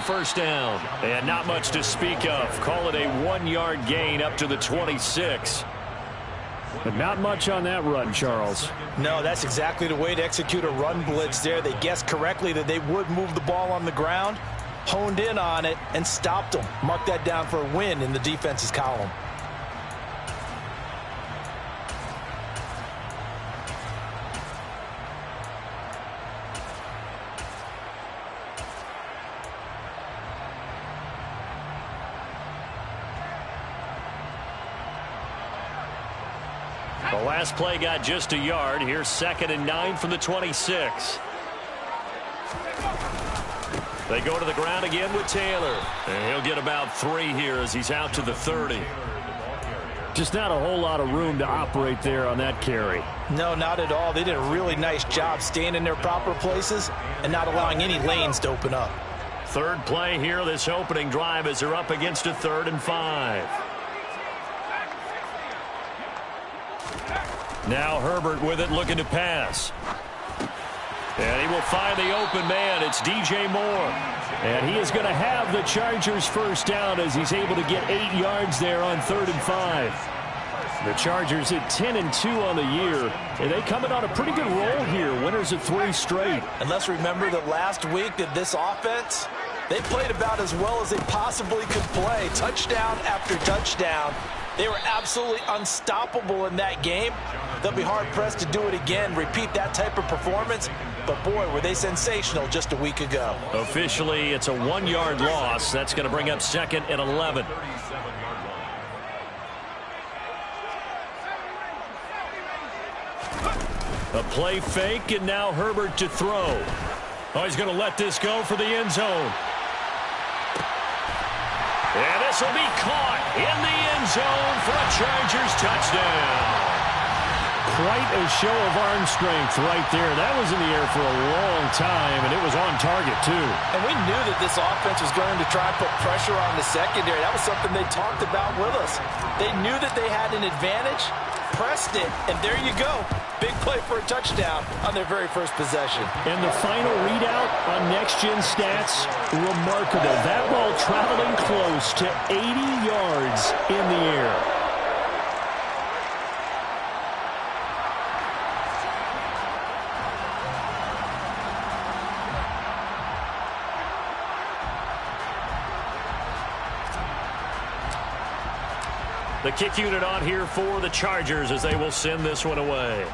first down. And not much to speak of. Call it a 1-yard gain up to the 26. But not much on that run, Charles. No, that's exactly the way to execute a run blitz there. They guessed correctly that they would move the ball on the ground, honed in on it, and stopped them. Mark that down for a win in the defense's column. The last play got just a yard. Here's 2nd and 9 from the 26. They go to the ground again with Taylor. And he'll get about 3 here as he's out to the 30. Just not a whole lot of room to operate there on that carry. No, not at all. They did a really nice job staying in their proper places and not allowing any lanes to open up. Third play here, this opening drive, as they're up against a 3rd and 5. Now Herbert with it, looking to pass. And he will find the open man. It's DJ Moore. And he is going to have the Chargers first down as he's able to get 8 yards there on 3rd and 5. The Chargers at 10-2 on the year. And they coming on a pretty good roll here. Winners of 3 straight. And let's remember that last week that this offense, they played about as well as they possibly could play. Touchdown after touchdown. They were absolutely unstoppable in that game. They'll be hard-pressed to do it again, repeat that type of performance. But, boy, were they sensational just a week ago. Officially, it's a 1-yard loss. That's going to bring up 2nd and 11. A play fake, and now Herbert to throw. Oh, he's going to let this go for the end zone. And this will be caught in the end zone for a Chargers touchdown. Quite a show of arm strength right there. That was in the air for a long time, and it was on target, too. And we knew that this offense was going to try and put pressure on the secondary. That was something they talked about with us. They knew that they had an advantage, pressed it, and there you go. Big play for a touchdown on their very first possession. And the final readout on next-gen stats, remarkable. That ball traveling close to 80 yards in the air. The kick unit on here for the Chargers as they will send this one away.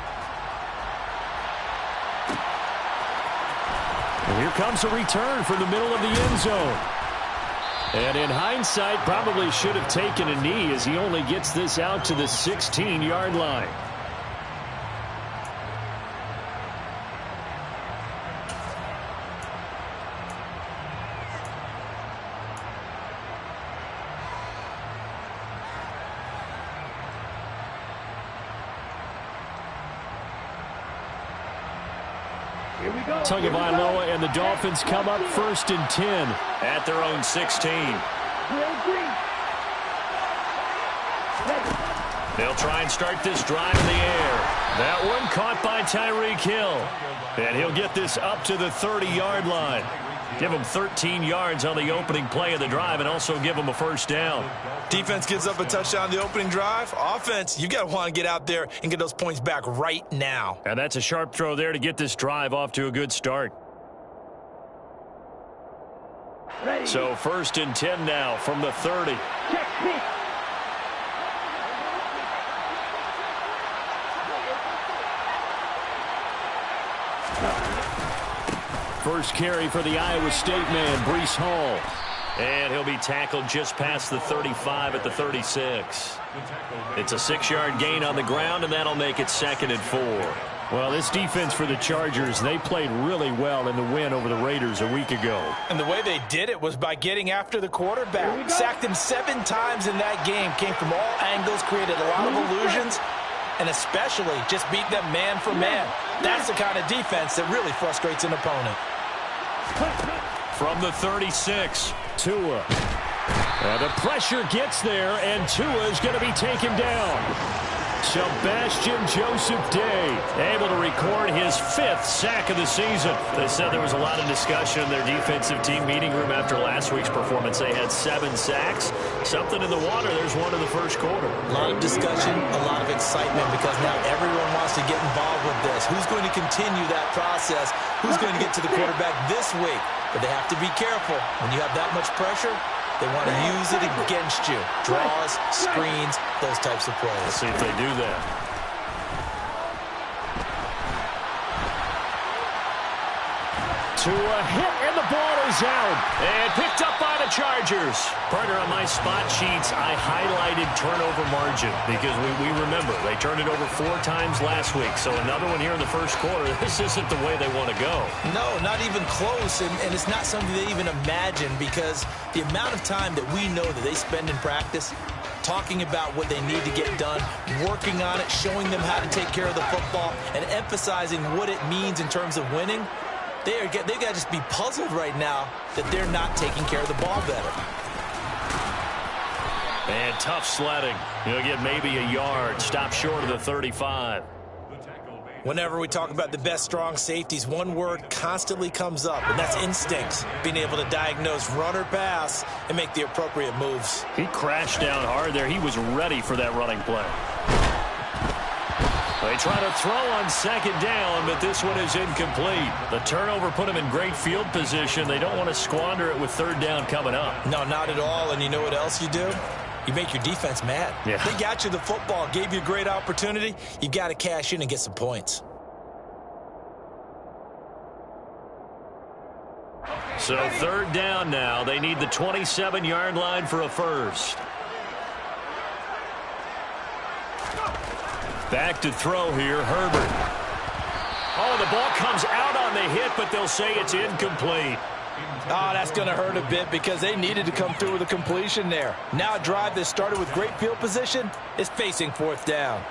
And here comes a return from the middle of the end zone. And in hindsight, probably should have taken a knee as he only gets this out to the 16-yard line. Tagovailoa and the Dolphins come up 1st and 10 at their own 16. They'll try and start this drive in the air. That one caught by Tyreek Hill. And he'll get this up to the 30-yard line. Give him 13 yards on the opening play of the drive and also give him a first down. Defense gives up a touchdown on the opening drive. Offense, you got to want to get out there and get those points back right now. And that's a sharp throw there to get this drive off to a good start. Ready. So 1st and 10 now from the 30. First carry for the Iowa State man, Breece Hall. And he'll be tackled just past the 35 at the 36. It's a 6-yard gain on the ground, and that'll make it 2nd and 4. Well, this defense for the Chargers, they played really well in the win over the Raiders a week ago. And the way they did it was by getting after the quarterback. Sacked him 7 times in that game. Came from all angles, created a lot of illusions, and especially just beat them man for man. That's the kind of defense that really frustrates an opponent. From the 36, Tua. The pressure gets there, and Tua is going to be taken down. Sebastian Joseph Day able to record his 5th sack of the season. They said there was a lot of discussion in their defensive team meeting room after last week's performance. They had 7 sacks. Something in the water. There's one in the first quarter. A lot of discussion, a lot of excitement because now everyone wants to get involved with this. Who's going to continue that process? Who's going to get to the quarterback this week? But they have to be careful. When you have that much pressure, they want to use it against you. Draws, screens, those types of plays. Let's see if they do that. To a hit, and the ball is out. And picked up by the Chargers. Partner, on my spot sheets, I highlighted turnover margin because we remember they turned it over 4 times last week. So another one here in the first quarter. This isn't the way they want to go. No, not even close, and it's not something they even imagine because the amount of time that we know that they spend in practice talking about what they need to get done, working on it, showing them how to take care of the football, and emphasizing what it means in terms of winning. They've got to just be puzzled right now that they're not taking care of the ball better. And tough sledding. He'll get maybe a yard. Stop short of the 35. Whenever we talk about the best strong safeties, one word constantly comes up, and that's instincts. Being able to diagnose run or pass and make the appropriate moves. He crashed down hard there. He was ready for that running play. They try to throw on second down, but this one is incomplete. The turnover put them in great field position. They don't want to squander it with third down coming up. No, not at all. And you know what else you do? You make your defense mad. Yeah. They got you the football, gave you a great opportunity. You've got to cash in and get some points. So third down now. They need the 27-yard line for a first. Back to throw here, Herbert. Oh, the ball comes out on the hit, but they'll say it's incomplete. Oh, that's going to hurt a bit because they needed to come through with a completion there. Now a drive that started with great field position is facing fourth down.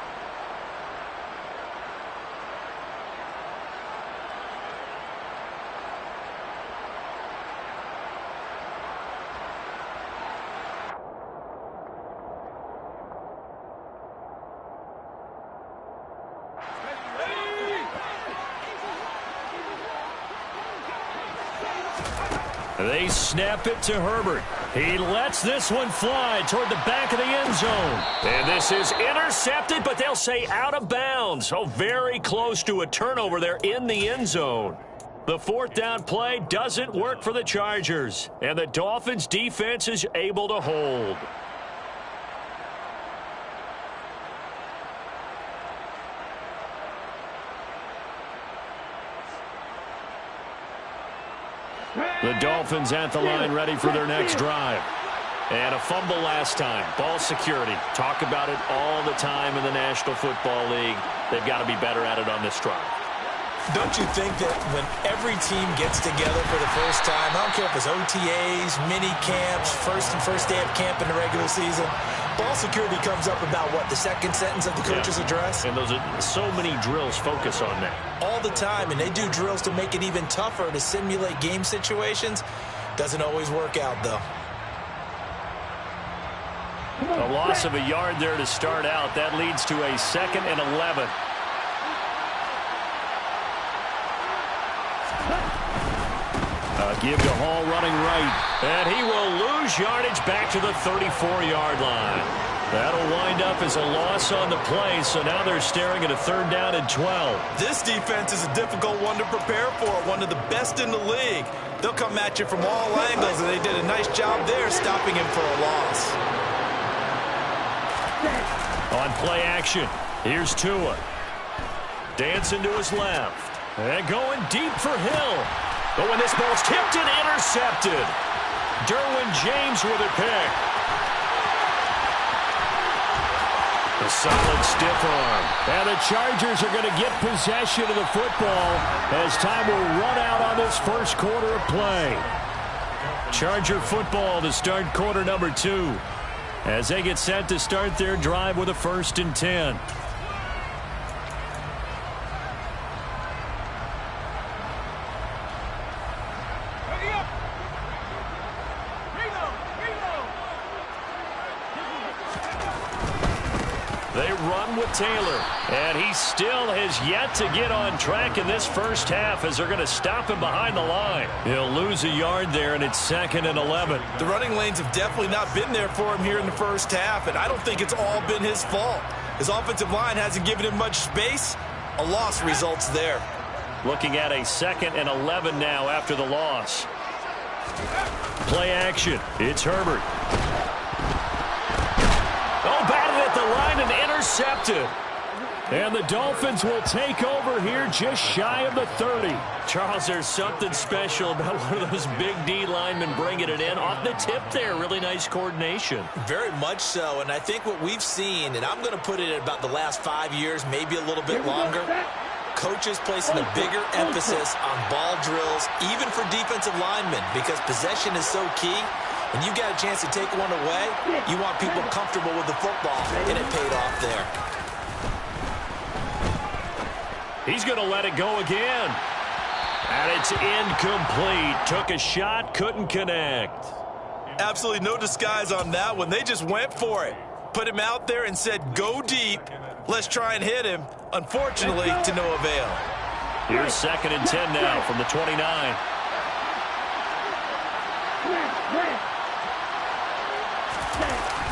They snap it to Herbert. He lets this one fly toward the back of the end zone. And this is intercepted, but they'll say out of bounds. So very close to a turnover there in the end zone. The fourth down play doesn't work for the Chargers. And the Dolphins defense is able to hold. The Dolphins at the line ready for their next drive. And a fumble last time. Ball security. Talk about it all the time in the National Football League. They've got to be better at it on this drive. Don't you think that when every team gets together for the first time, I don't care if it's OTAs, mini camps, first day of camp in the regular season, ball security comes up about what, the second sentence of the coach's address? And those are so many drills focus on that. All the time, and they do drills to make it even tougher to simulate game situations. Doesn't always work out, though. A loss of a yard there to start out. That leads to a 2nd and 11. Give to Hall running right. And he will lose yardage back to the 34-yard line. That'll wind up as a loss on the play, so now they're staring at a 3rd down and 12. This defense is a difficult one to prepare for, one of the best in the league. They'll come at you from all angles, and they did a nice job there stopping him for a loss. On play action, here's Tua. Dancing to his left. And going deep for Hill. But when this ball's tipped and intercepted, Derwin James with a pick. A solid stiff arm. And the Chargers are going to get possession of the football as time will run out on this first quarter of play. Charger football to start quarter number 2 as they get set to start their drive with a 1st and 10. run with Taylor. And he still has yet to get on track in this first half as they're going to stop him behind the line. He'll lose a yard there, and it's 2nd and 11. The running lanes have definitely not been there for him here in the first half, and I don't think it's all been his fault. His offensive line hasn't given him much space. A loss results there. Looking at a 2nd and 11 now after the loss. Play action. It's Herbert. Oh, batted at the line and intercepted. And the Dolphins will take over here just shy of the 30. Charles, there's something special about one of those big D linemen bringing it in. Off the tip there, really nice coordination. Very much so, and I think what we've seen, and I'm going to put it at about the last 5 years, maybe a little bit longer, coaches placing a bigger emphasis on ball drills, even for defensive linemen, because possession is so key. When you got a chance to take one away, you want people comfortable with the football, and it paid off there. He's going to let it go again. And it's incomplete. Took a shot, couldn't connect. Absolutely no disguise on that one. They just went for it. Put him out there and said, go deep. Let's try and hit him. Unfortunately, to no avail. Here's 2nd and 10 now from the 29.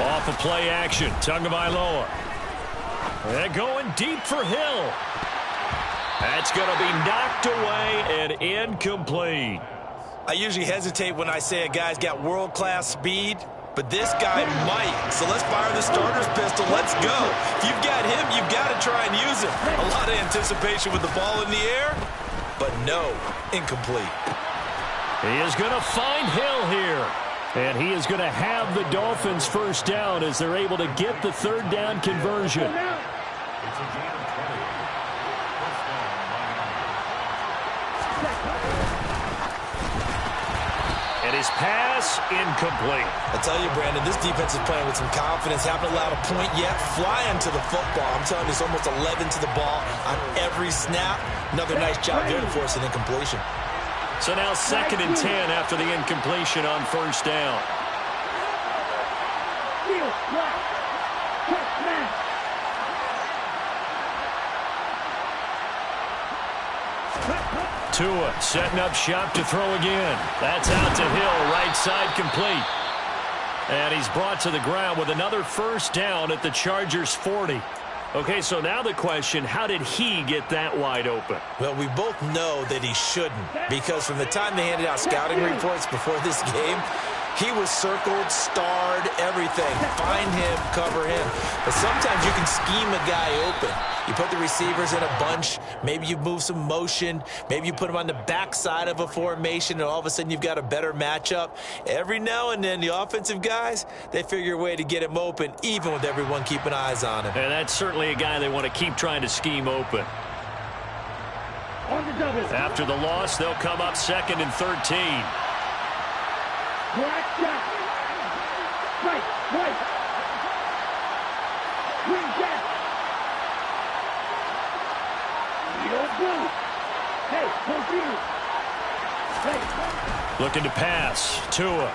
Off of play action. Tagovailoa. And going deep for Hill. That's going to be knocked away and incomplete. I usually hesitate when I say a guy's got world-class speed, but this guy might. So let's fire the starter's pistol. Let's go. If you've got him, you've got to try and use him. A lot of anticipation with the ball in the air, but no, incomplete. He is going to find Hill here. And he is going to have the Dolphins first down as they're able to get the 3rd down conversion. And his pass incomplete. I tell you, Brandon, this defense is playing with some confidence. Haven't allowed a point yet. Flying to the football. I'm telling you, it's almost 11 to the ball on every snap. Another nice job there to force an incompletion. So now 2nd and 10 after the incompletion on 1st down. Tua setting up shop to throw again. That's out to Hill, right side complete. And he's brought to the ground with another 1st down at the Chargers 40. Okay, so now the question, how did he get that wide open? Well, we both know that he shouldn't, because from the time they handed out scouting reports before this game, he was circled, starred, everything. Find him, cover him. But sometimes you can scheme a guy open. You put the receivers in a bunch. Maybe you move some motion. Maybe you put them on the backside of a formation, and all of a sudden you've got a better matchup. Every now and then, the offensive guys, they figure a way to get him open, even with everyone keeping eyes on him. And that's certainly a guy they want to keep trying to scheme open. After the loss, they'll come up 2nd and 13. Black shot. Right. Green shot. You don't blue. Hey, continue. Hey. Looking to pass. Tua.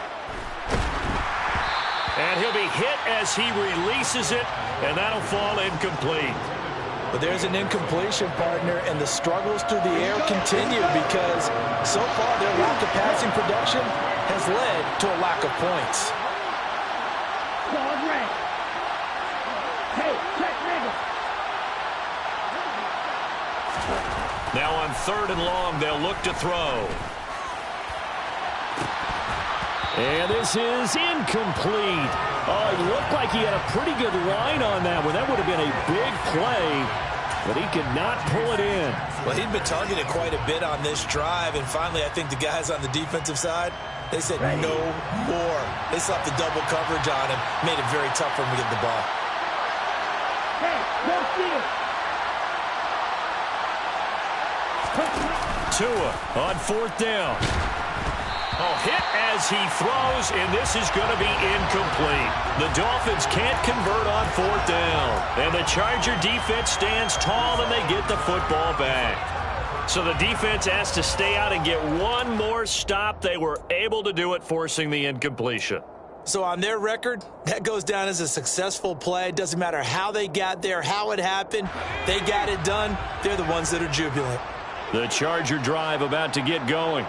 And he'll be hit as he releases it, and that'll fall incomplete. But there's an incompletion, partner, and the struggles through the air continue because so far their lack of passing production has led to a lack of points. Solid red. Hey, check nigga. Now on 3rd and long, they'll look to throw. And this is incomplete. Oh, it looked like he had a pretty good line on that one. That would have been a big play, but he could not pull it in. Well, he'd been targeted quite a bit on this drive, and finally I think the guys on the defensive side, they said no more. They slapped the double coverage on him, made it very tough for him to get the ball. Hey, no steal. Tua on 4th down. Oh, hit as he throws, and this is going to be incomplete. The Dolphins can't convert on 4th down. And the Charger defense stands tall, and they get the football back. So the defense has to stay out and get one more stop. They were able to do it, forcing the incompletion. So on their record, that goes down as a successful play. Doesn't matter how they got there, how it happened. They got it done. They're the ones that are jubilant. The Charger drive about to get going.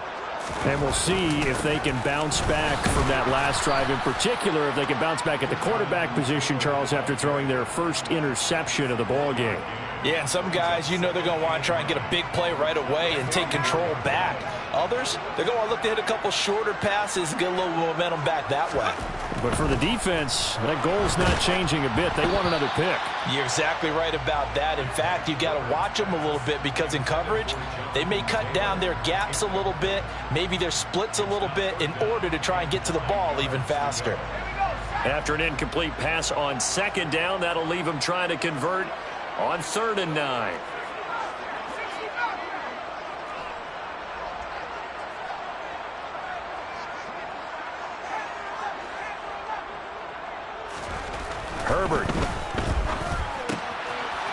And we'll see if they can bounce back from that last drive. In particular, if they can bounce back at the quarterback position, Charles, after throwing their first interception of the ball game. Yeah, and some guys, you know they're going to want to try and get a big play right away and take control back. Others, they're going to look to hit a couple shorter passes and get a little momentum back that way. But for the defense, that goal's not changing a bit. They want another pick. You're exactly right about that. In fact, you've got to watch them a little bit because in coverage, they may cut down their gaps a little bit, maybe their splits a little bit in order to try and get to the ball even faster. After an incomplete pass on second down, that'll leave them trying to convert on 3rd and 9. Herbert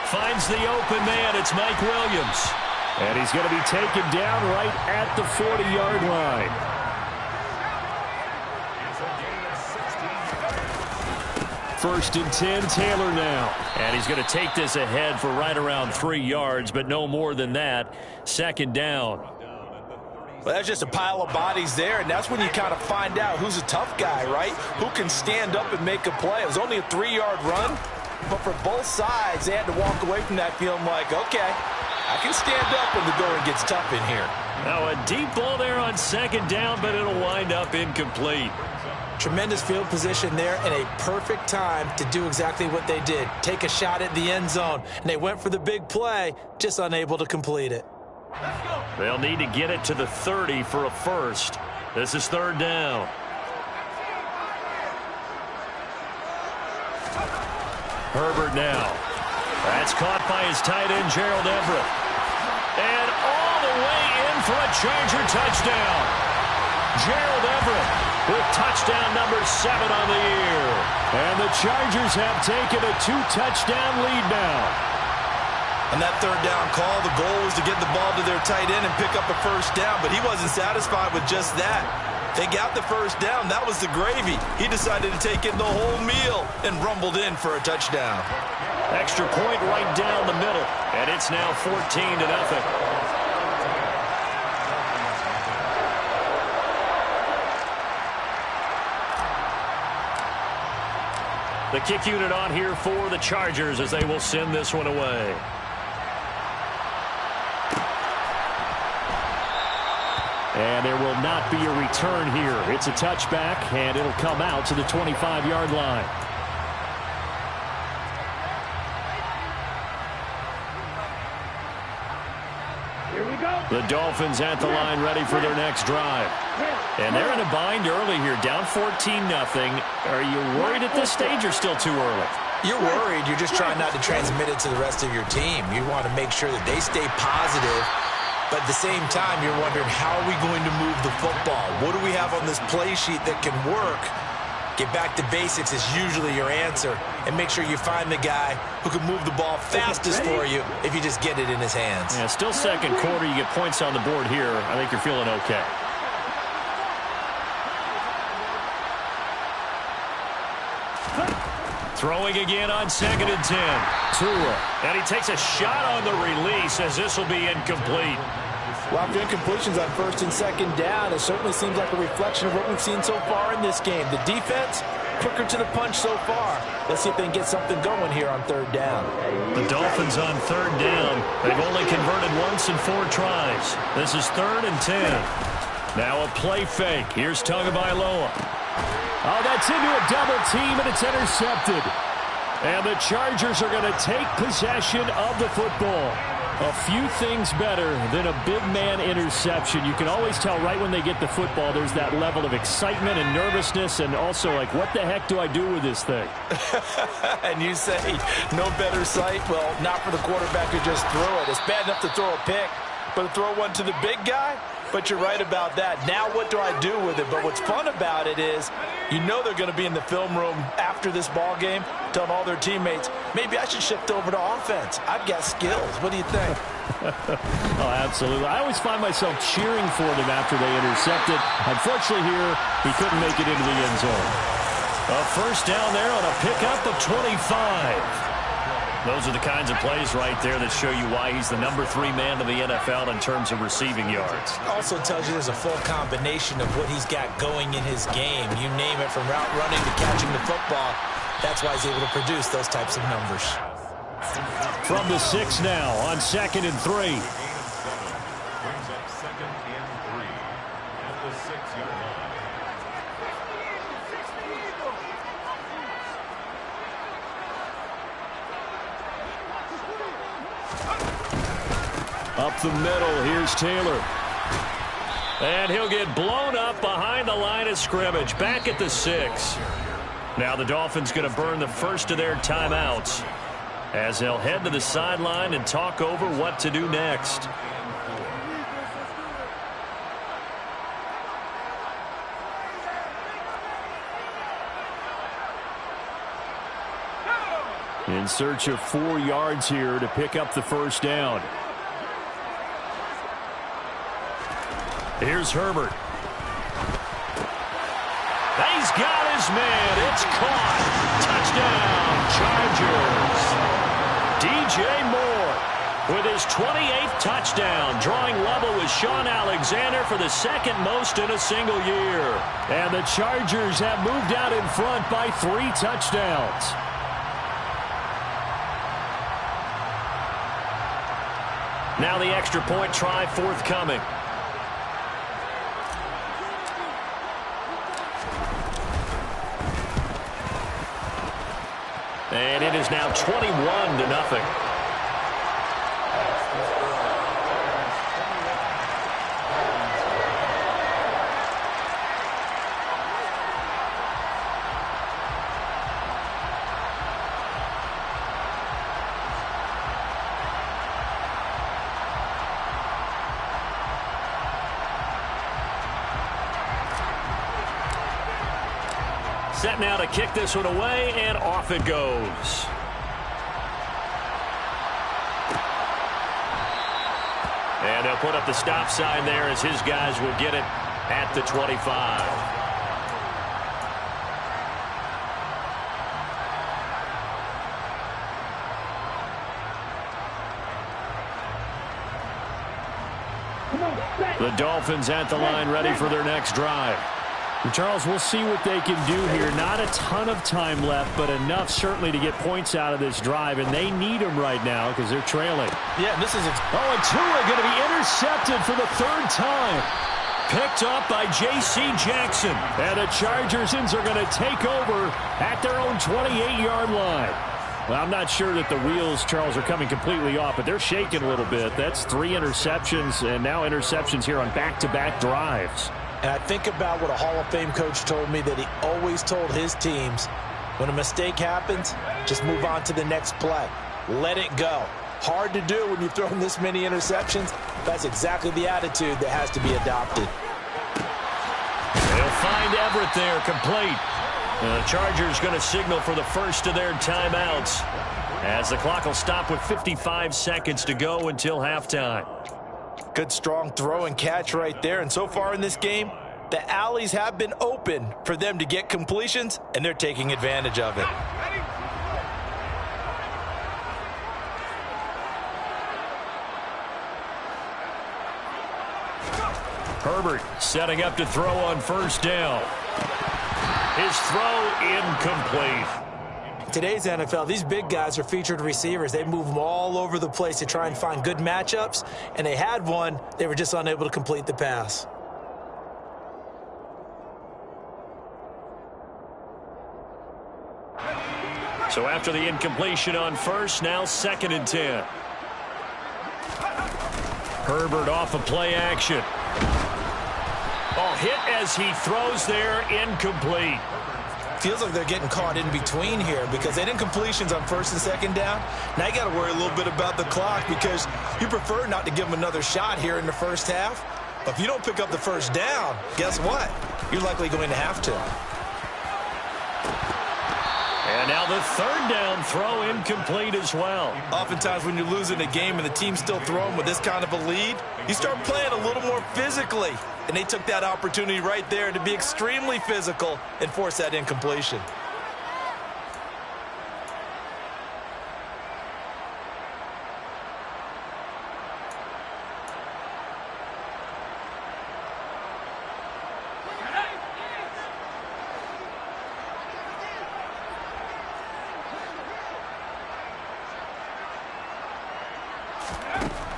finds the open man. It's Mike Williams. And he's going to be taken down right at the 40-yard line. First and 10, Taylor now. And he's going to take this ahead for right around 3 yards, but no more than that. 2nd down. Well, that's just a pile of bodies there, and that's when you kind of find out who's a tough guy, right? Who can stand up and make a play. It was only a 3-yard run, but for both sides, they had to walk away from that feeling like, okay, I can stand up when the going gets tough in here. Now a deep ball there on 2nd down, but it'll wind up incomplete. Tremendous field position there and a perfect time to do exactly what they did. Take a shot at the end zone, and they went for the big play, just unable to complete it. They'll need to get it to the 30 for a first. This is 3rd down. Herbert now. That's caught by his tight end, Gerald Everett. And all the way in for a Charger touchdown. Gerald Everett with touchdown number 7 on the year. And the Chargers have taken a 2-touchdown lead now. On that 3rd down call, the goal was to get the ball to their tight end and pick up a first down, but he wasn't satisfied with just that. They got the first down. That was the gravy. He decided to take in the whole meal and rumbled in for a touchdown. Extra point right down the middle, and it's now 14-0. The kick unit on here for the Chargers as they will send this one away. And there will not be a return here. It's a touchback, and it'll come out to the 25-yard line. Here we go. The Dolphins at the line ready for their next drive. And they're in a bind early here, down 14-0. Are you worried at this stage or still too early? You're worried. You're just trying not to transmit it to the rest of your team. You want to make sure that they stay positive. But at the same time, you're wondering, how are we going to move the football? What do we have on this play sheet that can work? Get back to basics is usually your answer. And make sure you find the guy who can move the ball fastest for you if you just get it in his hands. Yeah, still 2nd quarter. You get points on the board here. I think you're feeling okay. Throwing again on 2nd and 10. Tua. And he takes a shot on the release as this will be incomplete. Well, after incompletions on 1st and 2nd down, it certainly seems like a reflection of what we've seen so far in this game. The defense, quicker to the punch so far. Let's see if they can get something going here on 3rd down. The Dolphins on 3rd down. They've only converted once in 4 tries. This is 3rd and 10. Now a play fake. Here's Tagovailoa. Oh, that's into a double team, and it's intercepted. And the Chargers are going to take possession of the football. A few things better than a big man interception. You can always tell right when they get the football, there's that level of excitement and nervousness, and also like, what the heck do I do with this thing? And you say, no better sight? Well, not for the quarterback who just threw it. It's bad enough to throw a pick, but to throw one to the big guy? But you're right about that. Now what do I do with it? But what's fun about it is, you know they're going to be in the film room after this ball game, telling all their teammates, maybe I should shift over to offense. I've got skills. What do you think? Oh, absolutely. I always find myself cheering for them after they intercept it. Unfortunately here, he couldn't make it into the end zone. A first down there on a pickup of 25. Those are the kinds of plays right there that show you why he's the #3 man in the NFL in terms of receiving yards. Also tells you there's a full combination of what he's got going in his game. You name it, from route running to catching the football. That's why he's able to produce those types of numbers. From the 6 now on 2nd and 3. Up the middle, here's Taylor. And he'll get blown up behind the line of scrimmage, back at the 6. Now the Dolphins going to burn the first of their timeouts as they'll head to the sideline and talk over what to do next. In search of 4 yards here to pick up the first down. Here's Herbert. He's got his man. It's caught. Touchdown, Chargers. DJ Moore with his 28th touchdown, drawing level with Shaun Alexander for the second most in a single year. And the Chargers have moved out in front by 3 touchdowns. Now the extra point try forthcoming. And it is now 21-0. Set now to kick this one away, and off it goes. And they'll put up the stop sign there as his guys will get it at the 25. The Dolphins at the line ready for their next drive. Charles, we'll see what they can do here. Not a ton of time left, but enough certainly to get points out of this drive, and they need them right now because they're trailing. Yeah, this is and Tua going to be intercepted for the 3rd time. Picked up by J.C. Jackson. And the Chargers are going to take over at their own 28-yard line. Well, I'm not sure that the wheels, Charles, are coming completely off, but they're shaking a little bit. That's 3 interceptions, and now interceptions here on back-to-back drives. And I think about what a Hall of Fame coach told me, that he always told his teams, when a mistake happens, just move on to the next play. Let it go. Hard to do when you've thrown this many interceptions. That's exactly the attitude that has to be adopted. They'll find Everett there, complete. The Chargers going to signal for the first of their timeouts as the clock will stop with 55 seconds to go until halftime. Good strong throw and catch right there. And so far in this game, the alleys have been open for them to get completions, and they're taking advantage of it. Herbert setting up to throw on first down. His throw incomplete. Today's NFL, these big guys are featured receivers. They move them all over the place to try and find good matchups, and they had one. They were just unable to complete the pass. So after the incompletion on first, now 2nd and 10. Herbert off of play action. Oh, hit as he throws there, incomplete. Feels like they're getting caught in between here because they didn't completions on 1st and 2nd down. Now you got to worry a little bit about the clock because you prefer not to give them another shot here in the first half. But if you don't pick up the first down, guess what? You're likely going to have to. And now the 3rd down throw incomplete as well. Oftentimes when you're losing a game and the team's still throwing with this kind of a lead, you start playing a little more physically. and they took that opportunity right there to be extremely physical and force that incompletion.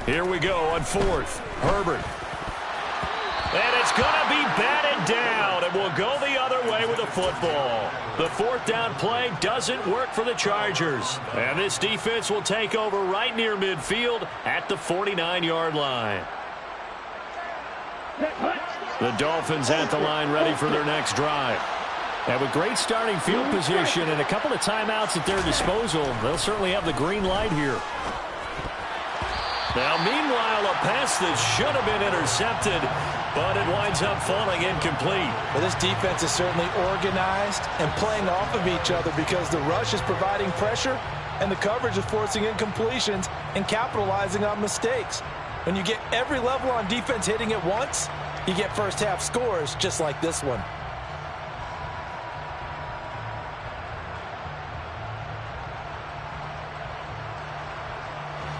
Here we go on fourth. Herbert. And it's going to be batted down, and we'll go the other way with the football. The fourth down play doesn't work for the Chargers. And this defense will take over right near midfield at the 49-yard line. The Dolphins at the line ready for their next drive. And with great starting field position and a couple of timeouts at their disposal, they'll certainly have the green light here. Now, meanwhile, a pass that should have been intercepted, but it winds up falling incomplete. Well, this defense is certainly organized and playing off of each other because the rush is providing pressure and the coverage is forcing incompletions and capitalizing on mistakes. When you get every level on defense hitting at once, you get first half scores just like this one.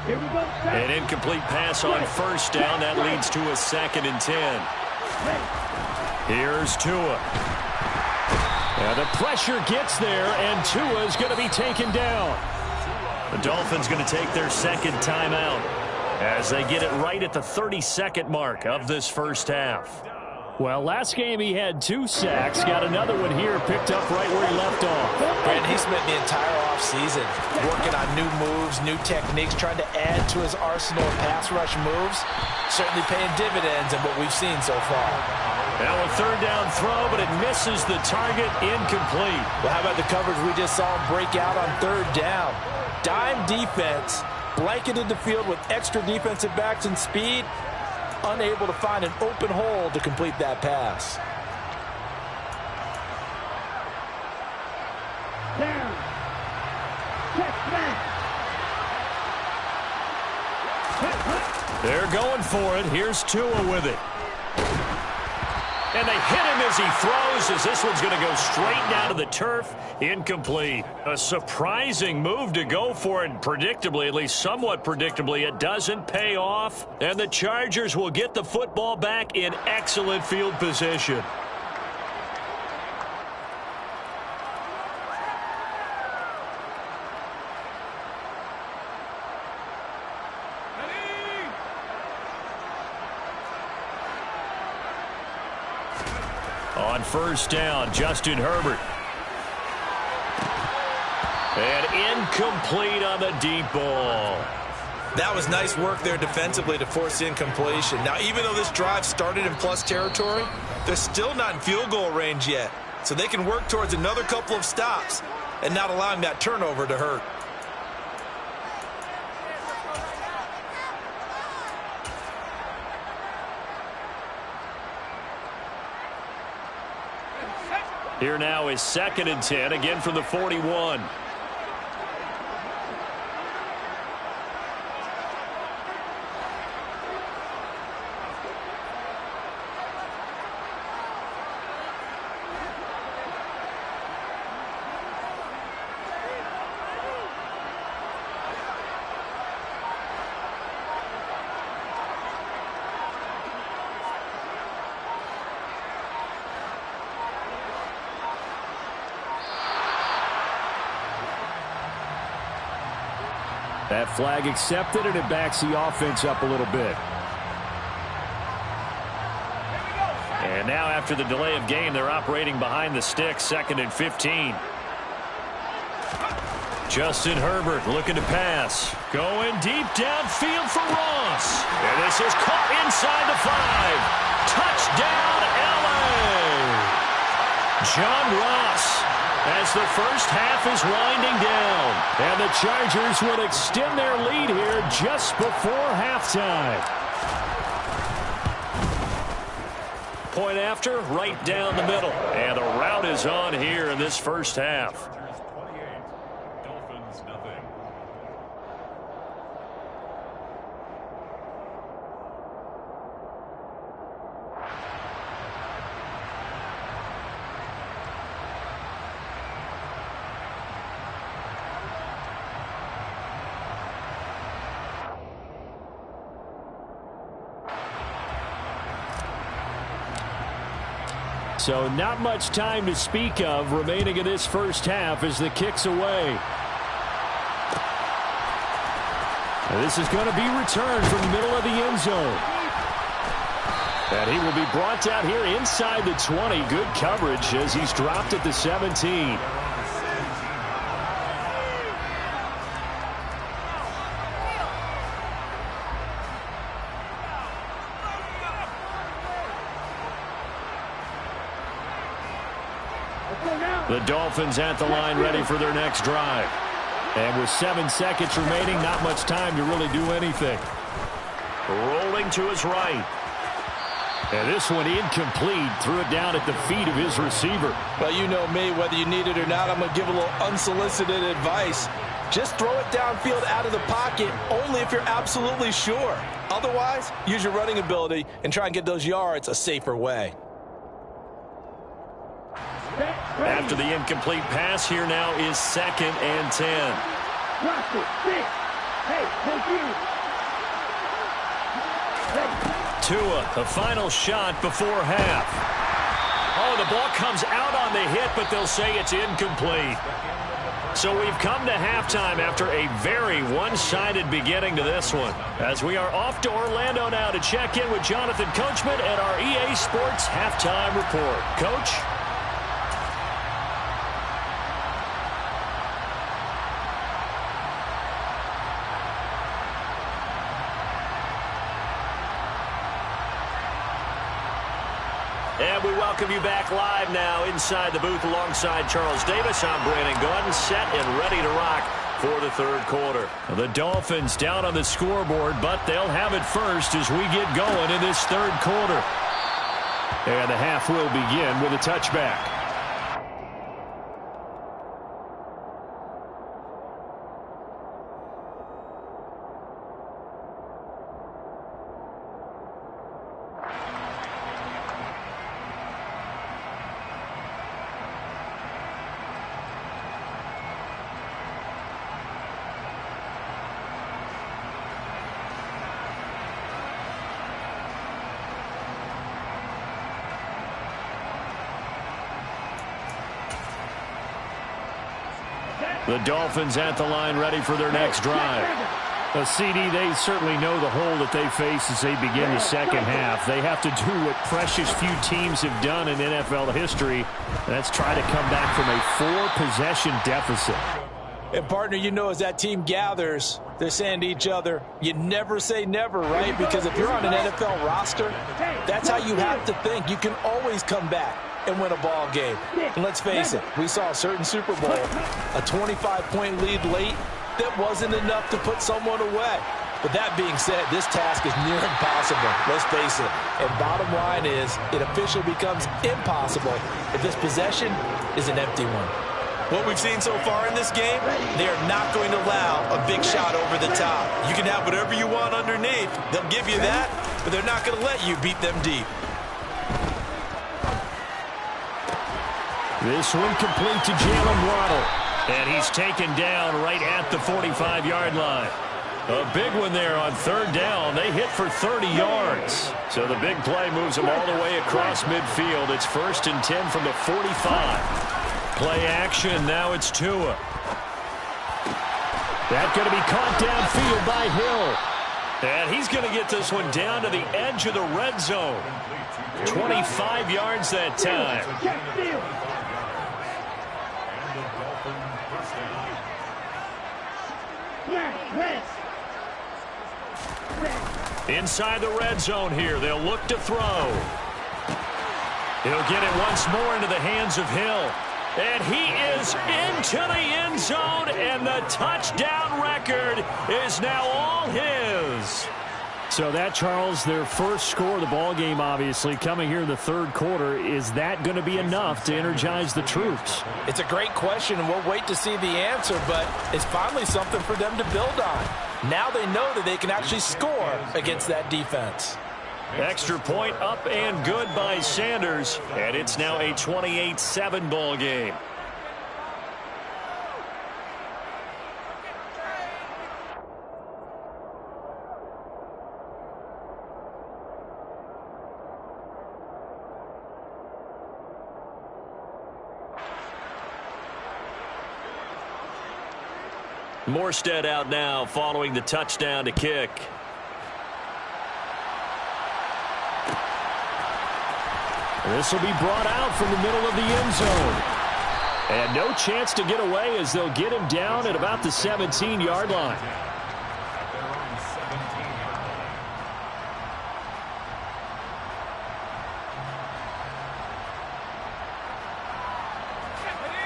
Here we go. An incomplete pass on first down. That leads to a 2nd and 10. Here's Tua. And the pressure gets there, and Tua is going to be taken down. The Dolphins going to take their second timeout as they get it right at the 32nd mark of this first half. Well, last game he had 2 sacks. Got another one here, picked up right where he left off. Brandon, he spent the entire offseason working on new moves, new techniques, trying to add to his arsenal of pass rush moves. Certainly paying dividends in what we've seen so far. Now a third down throw, but it misses the target, incomplete. Well, how about the coverage we just saw him break out on third down? Dime defense, blanketed the field with extra defensive backs and speed, unable to find an open hole to complete that pass. Down. Check back. They're going for it. Here's Tua with it. And they hit him as he throws, as this one's going to go straight down to the turf. Incomplete. A surprising move to go for it, predictably, at least somewhat predictably. It doesn't pay off, and the Chargers will get the football back in excellent field position. On first down, Justin Herbert. And incomplete on the deep ball. That was nice work there defensively to force the incompletion. Now, even though this drive started in plus territory, they're still not in field goal range yet. So they can work towards another couple of stops and not allowing that turnover to hurt. Here now is 2nd and 10, again from the 41. That flag accepted, and it backs the offense up a little bit. And now after the delay of game, they're operating behind the sticks, 2nd and 15. Justin Herbert looking to pass. Going deep downfield for Ross. And this is caught inside the 5. Touchdown, LA! John Ross, as the first half is winding down. And the Chargers will extend their lead here just before halftime. Point after, right down the middle. And the route is on here in this first half. So not much time to speak of remaining in this first half as the kick's away. This is going to be returned from the middle of the end zone. And he will be brought down here inside the 20. Good coverage as he's dropped at the 17. The Dolphins at the line ready for their next drive. And with 7 seconds remaining, not much time to really do anything. Rolling to his right. And this one incomplete. Threw it down at the feet of his receiver. Well, you know me, whether you need it or not, I'm going to give a little unsolicited advice. Just throw it downfield out of the pocket only if you're absolutely sure. Otherwise, use your running ability and try and get those yards a safer way. After the incomplete pass, here now is 2nd and 10. Tua, the final shot before half. Oh, the ball comes out on the hit, but they'll say it's incomplete. So we've come to halftime after a very one-sided beginning to this one. As we are off to Orlando now to check in with Jonathan Coachman at our EA Sports Halftime Report. Coach? And we welcome you back live now inside the booth alongside Charles Davis. I'm Brandon Gaudin, set and ready to rock for the third quarter. The Dolphins down on the scoreboard, but they'll have it first as we get going in this third quarter. And the half will begin with a touchback. The Dolphins at the line ready for their next drive. CD, they certainly know the hole that they face as they begin the second half. They have to do what precious few teams have done in NFL history. That's try to come back from a 4-possession deficit. And, partner, you know, as that team gathers, they're saying to each other, you never say never, right? Because if you're on an NFL roster, that's how you have to think. You can always come back and win a ball game. And let's face it, we saw a certain Super Bowl, a 25-point lead late that wasn't enough to put someone away. But that being said, this task is near impossible. Let's face it. And bottom line is, it officially becomes impossible if this possession is an empty one. What we've seen so far in this game, they are not going to allow a big shot over the top. You can have whatever you want underneath. They'll give you that, but they're not going to let you beat them deep. This one complete to Jalen Waddle. And he's taken down right at the 45-yard line. A big one there on third down. They hit for 30 yards. So the big play moves them all the way across midfield. It's 1st and 10 from the 45. Play action. Now it's Tua. That's going to be caught downfield by Hill. And he's going to get this one down to the edge of the red zone. 25 yards that time. Inside the red zone here. They'll look to throw. He'll get it once more into the hands of Hill. And he is into the end zone, and the touchdown record is now all his. So that, Charles, their first score of the ball game, obviously, coming here in the third quarter. Is that going to be enough to energize the troops? It's a great question, and we'll wait to see the answer, but it's finally something for them to build on. Now they know that they can actually score against that defense. Extra point up and good by Sanders, and it's now a 28-7 ball game. Morstead out now following the touchdown to kick. This will be brought out from the middle of the end zone. And no chance to get away as they'll get him down at about the 17-yard line.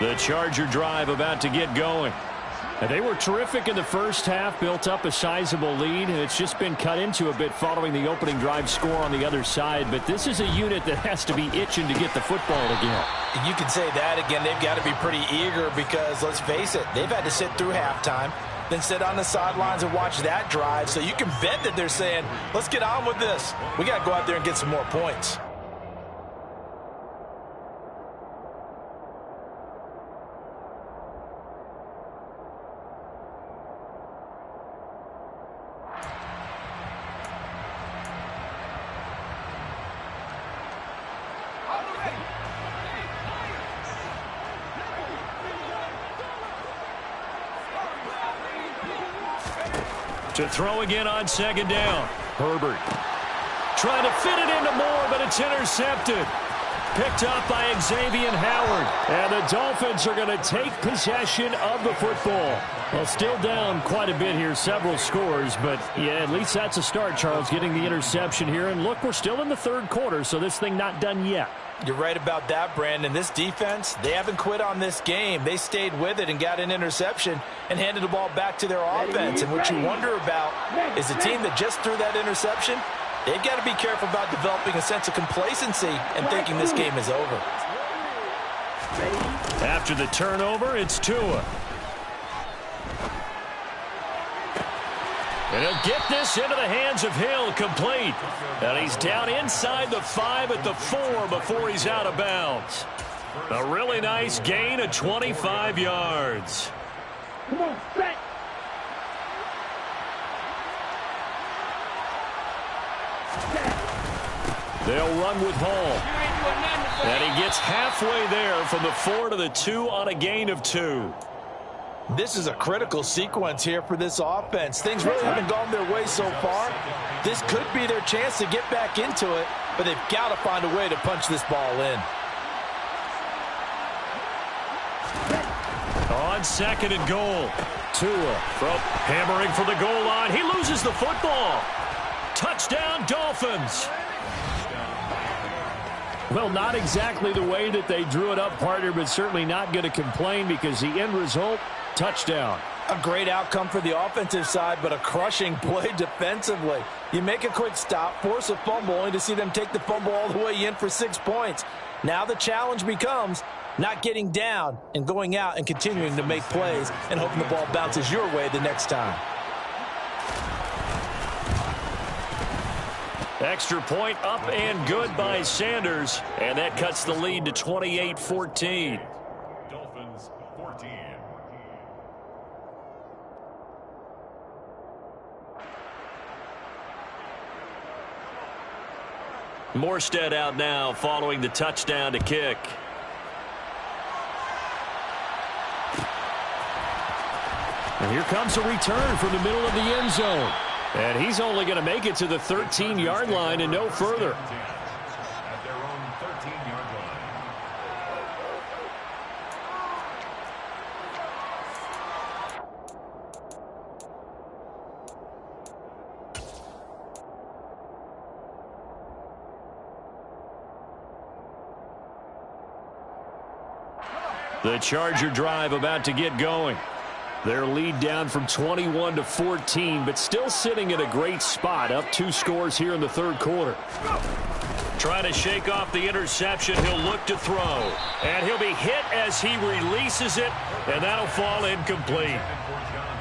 The Charger drive about to get going. And they were terrific in the first half, built up a sizable lead, and it's just been cut into a bit following the opening drive score on the other side. But this is a unit that has to be itching to get the football again. You can say that again. They've got to be pretty eager because, let's face it, they've had to sit through halftime, then sit on the sidelines and watch that drive. So you can bet that they're saying, let's get on with this. We got to go out there and get some more points. To throw again on second down. Herbert trying to fit it into Moore, but it's intercepted. Picked up by Xavier Howard. And the Dolphins are going to take possession of the football. Well, still down quite a bit here, several scores, but yeah, at least that's a start, Charles, getting the interception here. And look, we're still in the third quarter, so this thing not done yet. You're right about that, Brandon. This defense, they haven't quit on this game. They stayed with it and got an interception and handed the ball back to their offense. And what you wonder about is the team that just threw that interception, they've got to be careful about developing a sense of complacency and thinking this game is over. After the turnover, it's Tua. And he'll get this into the hands of Hill, complete. And he's down inside the 5 at the 4 before he's out of bounds. A really nice gain of 25 yards. Come on, set. They'll run with Hall. And he gets halfway there from the 4 to the 2 on a gain of 2. This is a critical sequence here for this offense. Things really haven't gone their way so far. This could be their chance to get back into it, but they've got to find a way to punch this ball in. On second and goal. Tua from hammering for the goal line. He loses the football. Touchdown, Dolphins. Well, not exactly the way that they drew it up, partner, but certainly not going to complain because the end result, touchdown. A great outcome for the offensive side, but a crushing play defensively. You make a quick stop, force a fumble, only to see them take the fumble all the way in for 6 points. Now the challenge becomes not getting down and going out and continuing to make plays and hoping the ball bounces your way the next time. Extra point up and good by Sanders. And that cuts the lead to 28-14. Dolphins 14. Morstead out now following the touchdown to kick. And here comes a return from the middle of the end zone. And he's only going to make it to the 13-yard line and no further. At their own 13-yard line. The Charger drive about to get going. Their lead down from 21 to 14, but still sitting in a great spot, up 2 scores here in the third quarter. Trying to shake off the interception. He'll look to throw. And he'll be hit as he releases it, and that'll fall incomplete.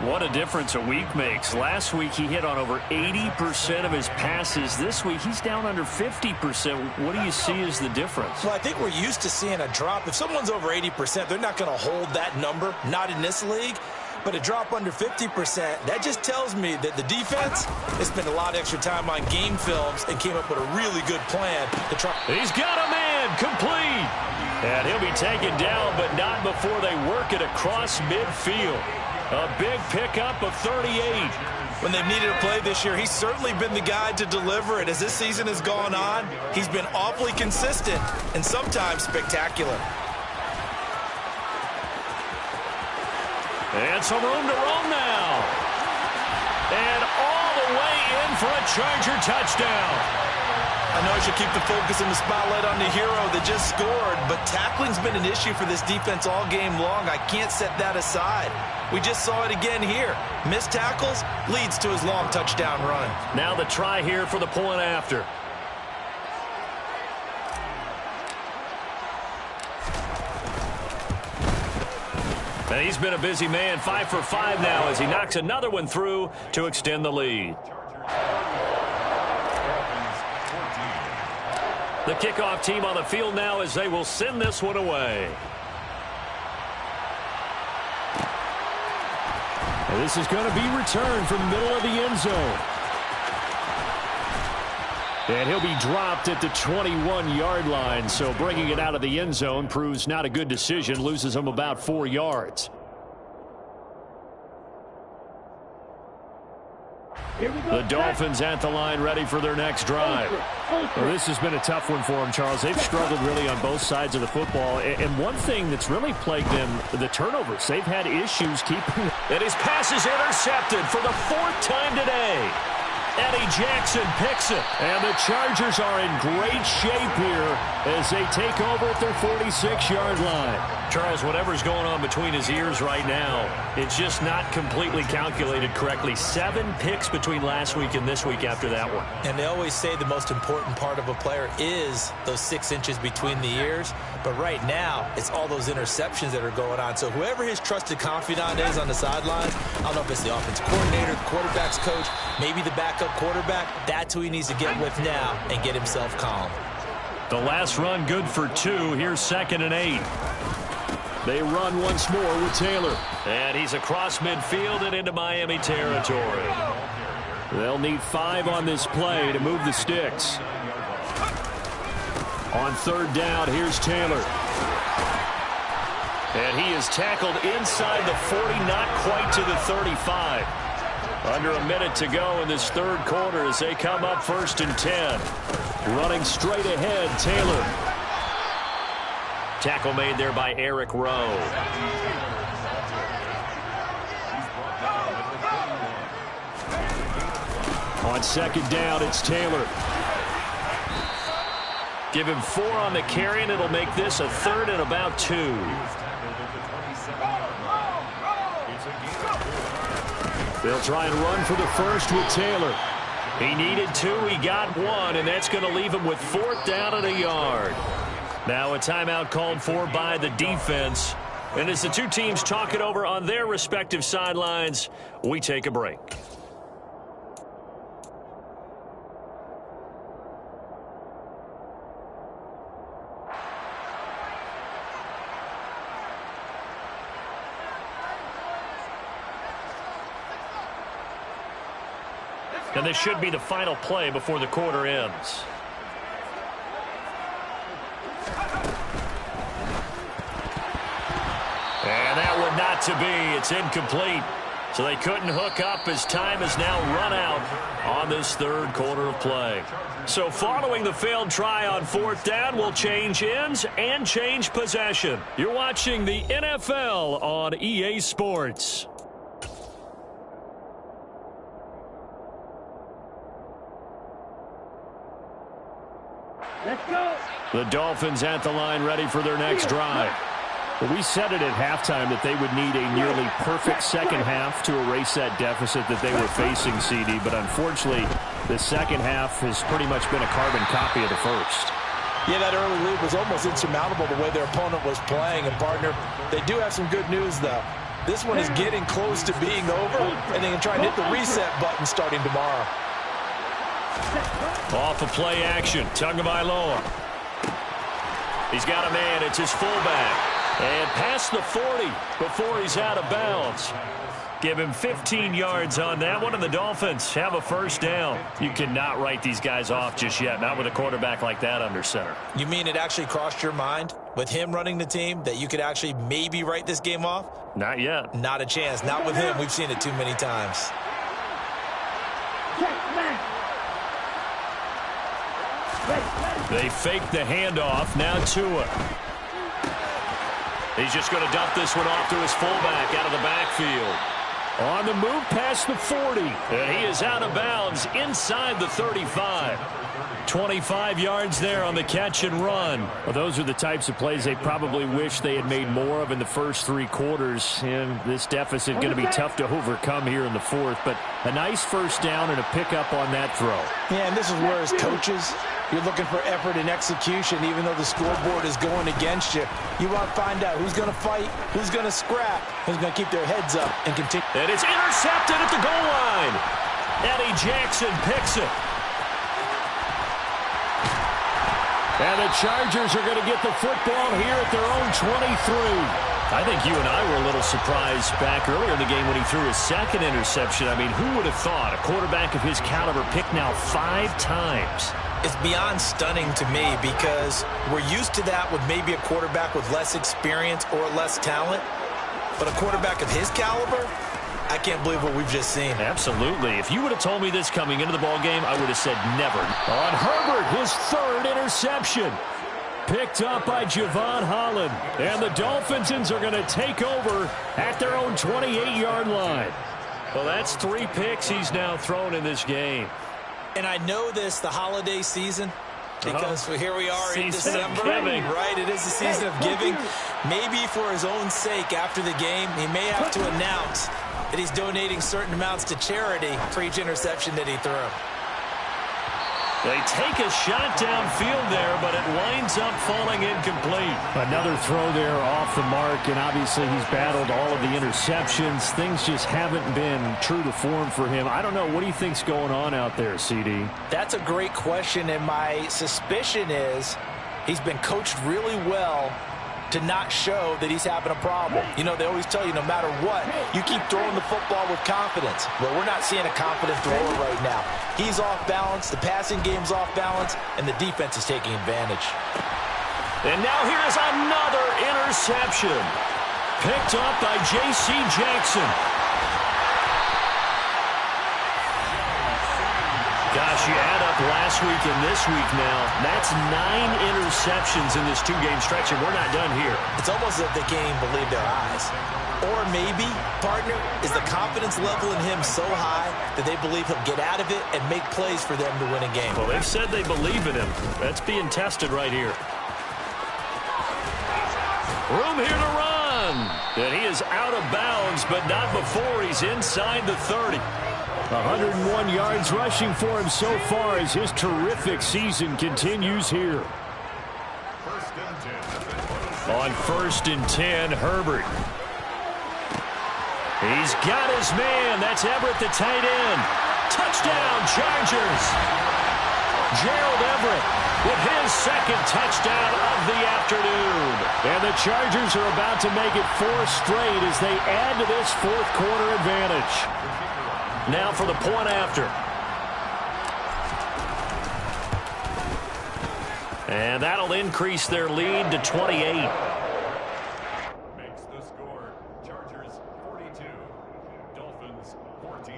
What a difference a week makes. Last week he hit on over 80% of his passes. This week he's down under 50%. What do you see as the difference? Well, I think we're used to seeing a drop. If someone's over 80%, they're not going to hold that number, not in this league. But a drop under 50%, that just tells me that the defense has spent a lot of extra time on game films and came up with a really good plan to try. He's got a man, complete. And he'll be taken down, but not before they work it across midfield. A big pickup of 38. When they've needed a play this year, he's certainly been the guy to deliver it. As this season has gone on, he's been awfully consistent and sometimes spectacular. And some room to roam now. And all the way in for a Charger touchdown. I know I should keep the focus and the spotlight on the hero that just scored, but tackling's been an issue for this defense all game long. I can't set that aside. We just saw it again here. Missed tackles leads to his long touchdown run. Now the try here for the point after. And he's been a busy man, 5 for 5 now as he knocks another one through to extend the lead. The kickoff team on the field now as they will send this one away. And this is going to be returned from the middle of the end zone. And he'll be dropped at the 21-yard line, so bringing it out of the end zone proves not a good decision, loses him about 4 yards. The Dolphins at the line ready for their next drive. Well, this has been a tough one for them, Charles. They've struggled really on both sides of the football. And one thing that's really plagued them, the turnovers. They've had issues keeping. And his pass is intercepted for the 4th time today. Eddie Jackson picks it. And the Chargers are in great shape here as they take over at their 46-yard line. Charles, whatever's going on between his ears right now, it's just not completely calculated correctly. 7 picks between last week and this week after that one. And they always say the most important part of a player is those 6 inches between the ears. But right now, it's all those interceptions that are going on. So whoever his trusted confidant is on the sidelines, I don't know if it's the offensive coordinator, the quarterback's coach, maybe the backup quarterback, that's who he needs to get with now and get himself calm. The last run good for 2. Here's 2nd and 8. They run once more with Taylor. And he's across midfield and into Miami territory. They'll need 5 on this play to move the sticks. On 3rd down, here's Taylor. And he is tackled inside the 40, not quite to the 35. Under a minute to go in this 3rd quarter as they come up 1st and 10. Running straight ahead, Taylor. Tackle made there by Eric Rowe. On 2nd down, it's Taylor. Give him 4 on the carry, and it'll make this a 3rd and about 2. They'll try and run for the first with Taylor. He needed 2, he got 1, and that's going to leave him with 4th down and a yard. Now a timeout called for by the defense. And as the two teams talk it over on their respective sidelines, we take a break. And this should be the final play before the quarter ends. And that one not to be. It's incomplete. So they couldn't hook up as time has now run out on this 3rd quarter of play. So following the failed try on 4th down, we'll change ends and change possession. You're watching the NFL on EA Sports. Let's go. The Dolphins at the line ready for their next drive. Well, we said it at halftime that they would need a nearly perfect second half to erase that deficit that they were facing, CD. But unfortunately, the second half has pretty much been a carbon copy of the first. Yeah, that early lead was almost insurmountable the way their opponent was playing. And, partner, they do have some good news, though. This one is getting close to being over, and they can try and hit the reset button starting tomorrow. Off of play action, Tagovailoa. He's got a man, it's his fullback. And past the 40 before he's out of bounds. Give him 15 yards on that one, and the Dolphins have a first down. You cannot write these guys off just yet, not with a quarterback like that under center. You mean it actually crossed your mind with him running the team that you could actually maybe write this game off? Not yet. Not a chance. Not with him. We've seen it too many times. They fake the handoff. Now Tua. He's just going to dump this one off to his fullback out of the backfield. On the move past the 40. And he is out of bounds inside the 35. 25 yards there on the catch and run. Well, those are the types of plays they probably wish they had made more of in the first 3 quarters. And this deficit going to be tough to overcome here in the fourth. But a nice first down and a pickup on that throw. Yeah, and this is where as coaches, you're looking for effort and execution, even though the scoreboard is going against you. You want to find out who's going to fight, who's going to scrap, who's going to keep their heads up and continue. And it's intercepted at the goal line. Eddie Jackson picks it. And the Chargers are going to get the football here at their own 23. I think you and I were a little surprised back earlier in the game when he threw his second interception. I mean, who would have thought a quarterback of his caliber picked now 5 times? It's beyond stunning to me because we're used to that with maybe a quarterback with less experience or less talent. But a quarterback of his caliber, I can't believe what we've just seen. Absolutely. If you would have told me this coming into the ballgame, I would have said never. On Herbert, his 3rd interception. Picked up by Javon Holland. And the Dolphins are going to take over at their own 28-yard line. Well, that's 3 picks he's now thrown in this game. And I know this, the holiday season, because here we are in December, right? It is the season of giving. Maybe for his own sake after the game, he may have to announce that he's donating certain amounts to charity for each interception that he threw. They take a shot downfield there, but it winds up falling incomplete. Another throw there off the mark, and obviously he's battled all of the interceptions. Things just haven't been true to form for him. I don't know. What do you think's going on out there, CD? That's a great question, and my suspicion is he's been coached really well to not show that he's having a problem. You know, they always tell you no matter what, you keep throwing the football with confidence. Well, we're not seeing a confident thrower right now. He's off balance, the passing game's off balance, and the defense is taking advantage. And now here's another interception. Picked up by J.C. Jackson. Gosh, you add up last week and this week now. That's 9 interceptions in this 2-game stretch, and we're not done here. It's almost as if they can't even believe their eyes. Or maybe, partner, is the confidence level in him so high that they believe he'll get out of it and make plays for them to win a game. Well, they've said they believe in him. That's being tested right here. Room here to run. And he is out of bounds, but not before he's inside the 30. 101 yards rushing for him so far as his terrific season continues here. On 1st and 10, Herbert. He's got his man. That's Everett, the tight end. Touchdown, Chargers. Gerald Everett with his 2nd touchdown of the afternoon. And the Chargers are about to make it 4 straight as they add to this 4th quarter advantage. Now for the point after. And that'll increase their lead to 28. Makes the score Chargers 42, Dolphins 14.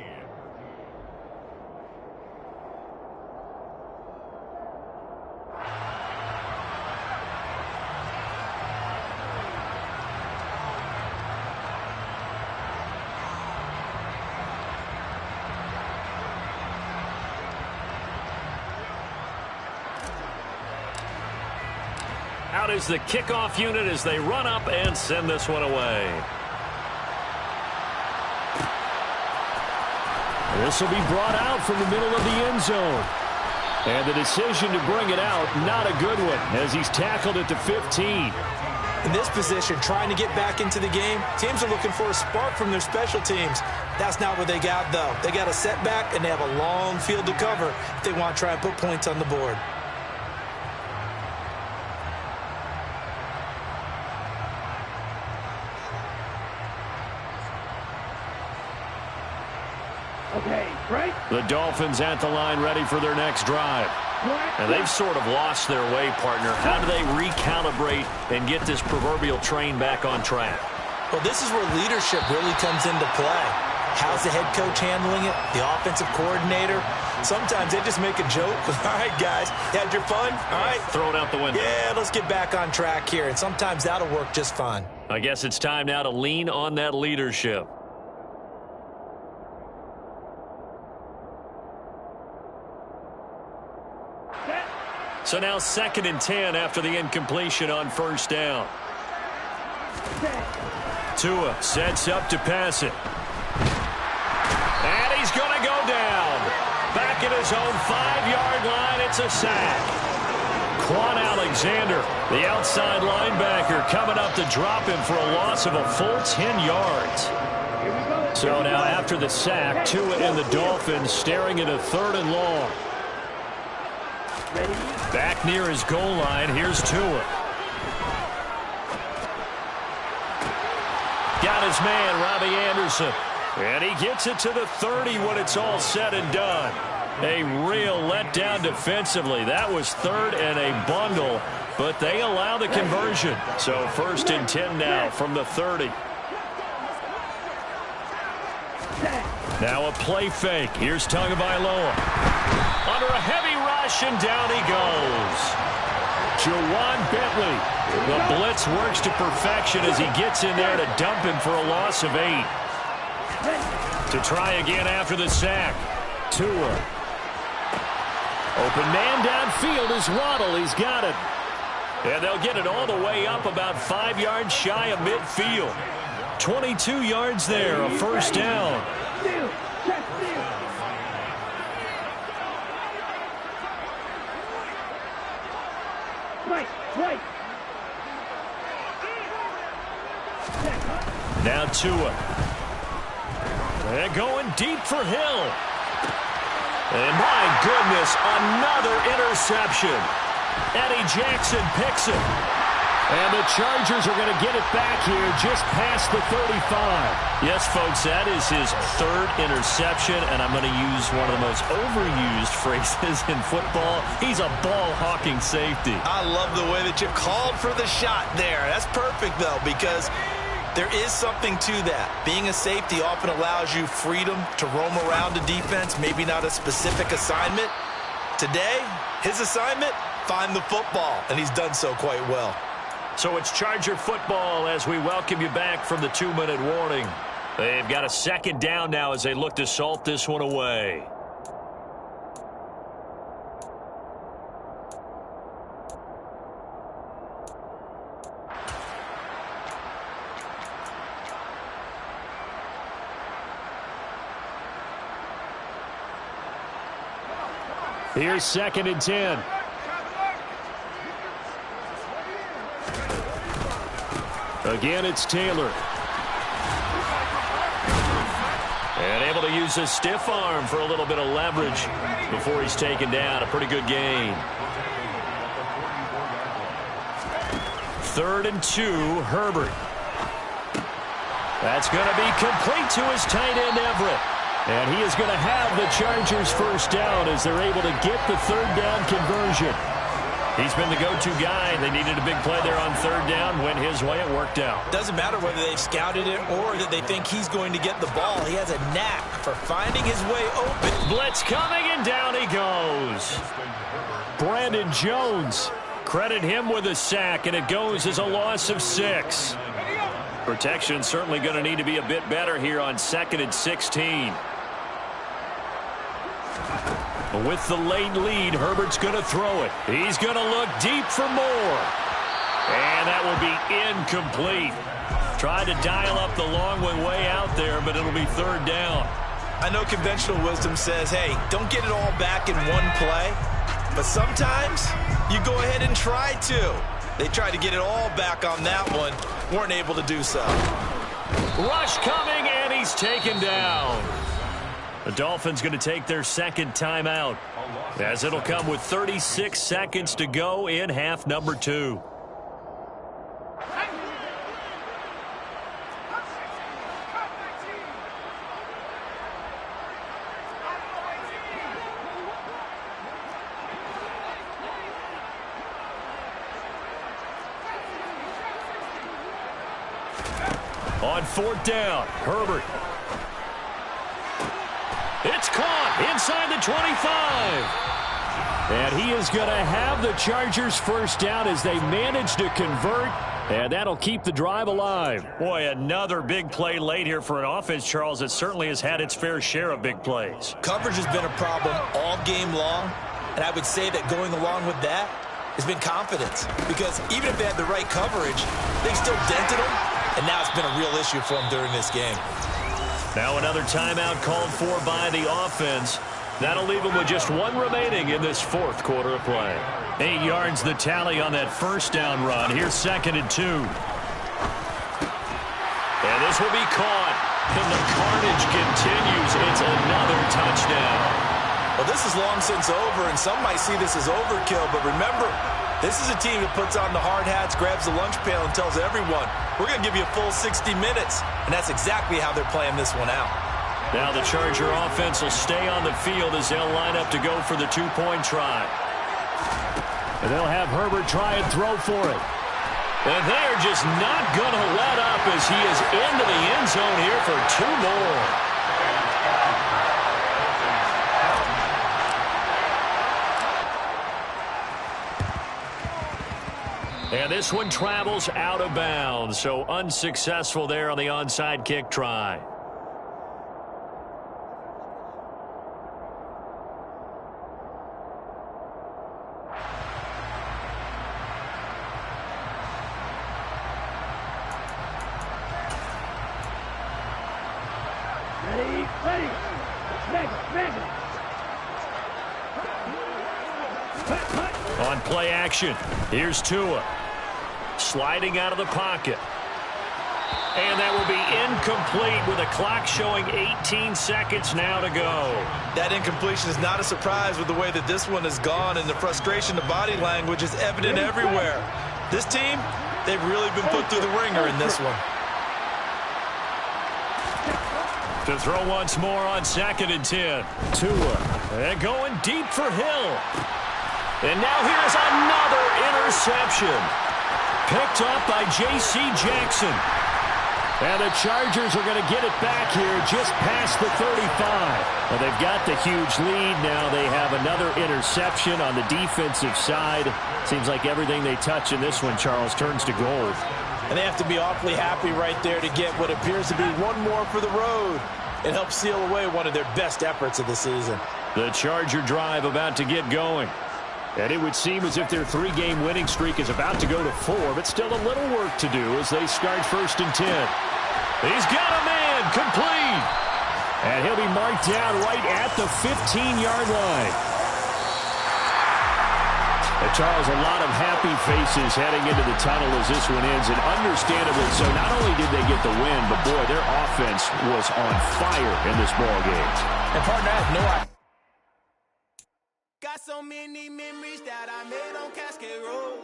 Out is the kickoff unit as they run up and send this one away. This will be brought out from the middle of the end zone. And the decision to bring it out, not a good one, as he's tackled at the 15. In this position, trying to get back into the game, teams are looking for a spark from their special teams. That's not what they got, though. They got a setback, and they have a long field to cover if they want to try and put points on the board. Okay, break. The Dolphins at the line ready for their next drive. And they've sort of lost their way, partner. How do they recalibrate and get this proverbial train back on track? Well, this is where leadership really comes into play. How's the head coach handling it? The offensive coordinator? Sometimes they just make a joke. All right, guys, you had your fun? All right. Throw it out the window. Yeah, let's get back on track here. And sometimes that'll work just fine. I guess it's time now to lean on that leadership. So now 2nd and 10 after the incompletion on first down. Tua sets up to pass it. And he's going to go down. Back at his own 5-yard line, it's a sack. Quan Alexander, the outside linebacker, coming up to drop him for a loss of a full 10 yards. So now after the sack, Tua and the Dolphins staring at a 3rd and long. Back near his goal line, here's Tua. Got his man, Robbie Anderson. And he gets it to the 30 when it's all said and done. A real letdown defensively. That was 3rd and a bundle, but they allow the conversion. So 1st and 10 now from the 30. Now a play fake. Here's Tagovailoa. Under a heavy rush, and down he goes. Jawan Bentley. The blitz works to perfection as he gets in there to dump him for a loss of 8. To try again after the sack. Tua. Open man downfield is Waddle. He's got it. And they'll get it all the way up about 5 yards shy of midfield. 22 yards there, a first down. Now Tua. They're going deep for Hill. And my goodness, another interception. Eddie Jackson picks it. And the Chargers are going to get it back here just past the 35. Yes, folks, that is his 3rd interception, and I'm going to use one of the most overused phrases in football. He's a ball-hawking safety. I love the way that you called for the shot there. That's perfect, though, because there is something to that. Being a safety often allows you freedom to roam around the defense, maybe not a specific assignment. Today, his assignment, find the football, and he's done so quite well. So it's Charger football as we welcome you back from the 2-minute warning. They've got a 2nd down now as they look to salt this one away. Here's 2nd and 10. Again, it's Taylor. And able to use his stiff arm for a little bit of leverage before he's taken down. A pretty good gain. 3rd and 2, Herbert. That's going to be complete to his tight end, Everett. And he is going to have the Chargers first down as they're able to get the 3rd down conversion. He's been the go-to guy. They needed a big play there on 3rd down. Went his way. It worked out. Doesn't matter whether they've scouted it or that they think he's going to get the ball. He has a knack for finding his way open. Blitz coming, and down he goes. Brandon Jones. Credit him with a sack, and it goes as a loss of 6. Protection certainly going to need to be a bit better here on 2nd and 16. With the late lead, Herbert's going to throw it. He's going to look deep for more. And that will be incomplete. Tried to dial up the long way out there, but it'll be 3rd down. I know conventional wisdom says, hey, don't get it all back in one play. But sometimes you go ahead and try to. They tried to get it all back on that one. Weren't able to do so. Rush coming, and he's taken down. The Dolphins going to take their 2nd timeout, as it'll come with 36 seconds to go in half number 2. On 4th down, Herbert. It's caught inside the 25. And he is going to have the Chargers first down as they manage to convert. And that'll keep the drive alive. Boy, another big play late here for an offense, Charles, that certainly has had its fair share of big plays. Coverage has been a problem all game long, and I would say that going along with that has been confidence. Because even if they had the right coverage, they still dented them, and now it's been a real issue for them during this game. Now another timeout called for by the offense. That'll leave them with just one remaining in this 4th quarter of play. 8 yards the tally on that first down run. Here's 2nd and 2. And this will be caught. And the carnage continues. It's another touchdown. Well, this is long since over, and some might see this as overkill. But remember, this is a team that puts on the hard hats, grabs the lunch pail, and tells everyone, we're going to give you a full 60 minutes. And that's exactly how they're playing this one out. Now the Charger offense will stay on the field as they'll line up to go for the 2-point try. And they'll have Herbert try and throw for it. And they're just not going to let up as he is into the end zone here for 2 more. And this one travels out of bounds, so unsuccessful there on the onside kick try. On play action, here's Tua. Sliding out of the pocket. And that will be incomplete with the clock showing 18 seconds now to go. That incompletion is not a surprise with the way that this one has gone, and the frustration, the body language is evident everywhere. This team, they've really been put through the ringer in this one. To throw once more on 2nd and 10. Tua. And going deep for Hill. And now here's another interception. Picked up by J.C. Jackson. And the Chargers are going to get it back here just past the 35. Well, they've got the huge lead. Now they have another interception on the defensive side. Seems like everything they touch in this one, Charles, turns to gold. And they have to be awfully happy right there to get what appears to be one more for the road. It helps seal away one of their best efforts of the season. The Charger drive about to get going. And it would seem as if their 3-game winning streak is about to go to 4, but still a little work to do as they start 1st and 10. He's got a man, complete. And he'll be marked down right at the 15-yard line. Charles, a lot of happy faces heading into the tunnel as this one ends, and understandably so. Not only did they get the win, but boy, their offense was on fire in this ball game. And partner, I have no idea. Got so many memories that I made on Cascade Road.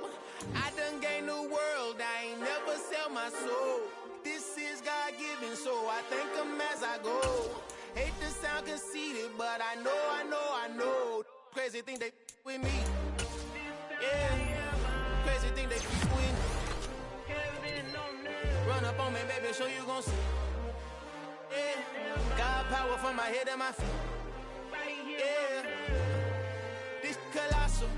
I done gained the world, I ain't never sell my soul. This is God-given, so I thank him as I go. Hate to sound conceited, but I know. Crazy thing they with me. Yeah, crazy thing they with me. Run up on me, baby, show you gon' see. Yeah, God power from my head and my feet. Yeah. Colossal,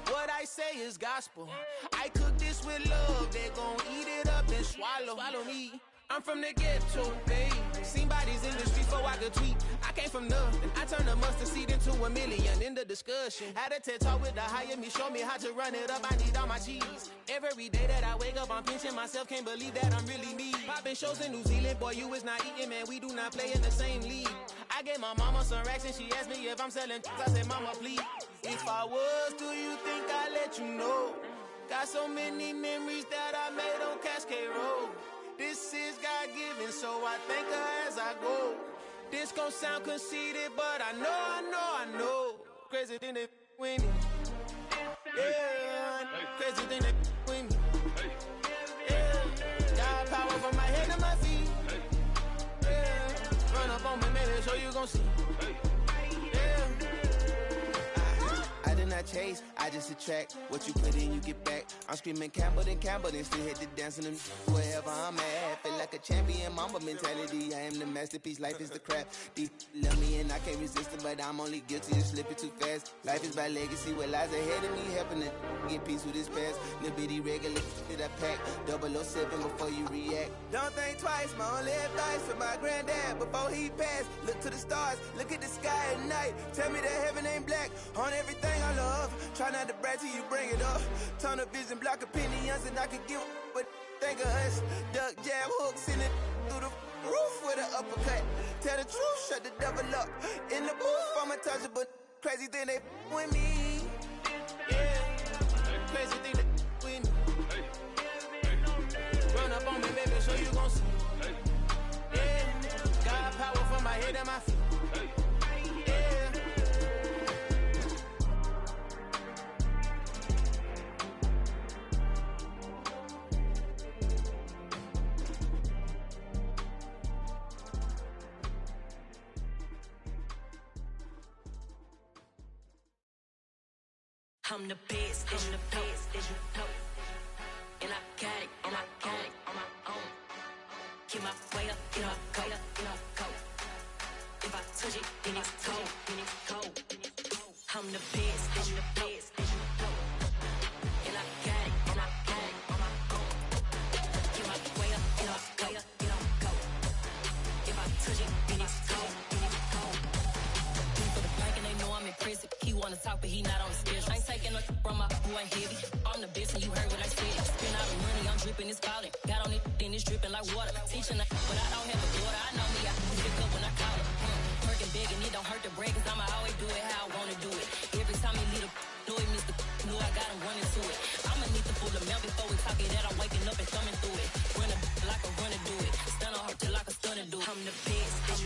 what I say is gospel. I cook this with love, they gon' eat it up and swallow me. I'm from the ghetto, babe. Seen bodies in the streets before I could tweet. I came from nothing, I turned a mustard seed into a million. In the discussion, had a TED talk with the higher me, show me how to run it up. I need all my cheese. Every day that I wake up, I'm pinching myself, can't believe that I'm really me. Popping shows in New Zealand, boy, you is not eating, man. We do not play in the same league. I gave my mama some racks and she asked me if I'm selling. I said, mama, please. If I was, do you think I'd let you know? Got so many memories that I made on Cascade Road. This is God-given, so I thank her as I go. This gon' sound conceited, but I know. Crazy thing they with me. Yeah, crazy thing they with me. Yeah, got power from my head to my feet. Yeah, run up on me, maybe show you gon' see. I chase, I just attract what you put in, you get back. I'm screaming Campbell, then still hit the dance and wherever I'm at. Feel like like a champion, mama mentality. I am the masterpiece, life is the crap. Deep love me and I can't resist it, but I'm only guilty of slipping too fast. Life is by legacy, what lies ahead of me, helping to get peace with his past. Little bitty regular that I pack, 007 before you react. Don't think twice, my only advice for my granddad before he passed. Look to the stars, look at the sky at night. Tell me that heaven ain't black on everything I love. Try not to brag till you bring it up. Tunnel vision, block opinions, and I can give but think of us. Duck jab hooks in it through the roof with an uppercut. Tell the truth, shut the devil up. In the booth, I'm untouchable. Crazy thing they with me. Yeah, crazy thing they with me. Run up on me, baby, so you gon' see. Yeah, got power from my head and my feet. I'm the best, I'm the best, as you know. And I got it, and I got it on my own. Keep my way up, get up, go, go. If I touch it, then it's cold, I'm the best, I'm the best, as you know. And I got it, and I got it on my own. Keep my way up, get up, go. If I touch it, then it's cold, People the bank and they know I'm impressive. He wanna talk, but he not on the schedule. I ain't taking no from my boy heavy. I'm the best and you heard what I said. Spend all the money, I'm dripping, it's falling. Got on it, then it's dripping like water. Teaching but I don't have a daughter. I know me, I can pick up when I call her. Working big and it don't hurt to break, cause I'ma always do it how I wanna do it. Every time he lead a know it, Mr. Know I got him running to it. I'ma need to pull the mail before we talk it that I'm waking up and thumbing through it. Run a like a runner do it. Stun on her till I can stun and do it. I'm the best.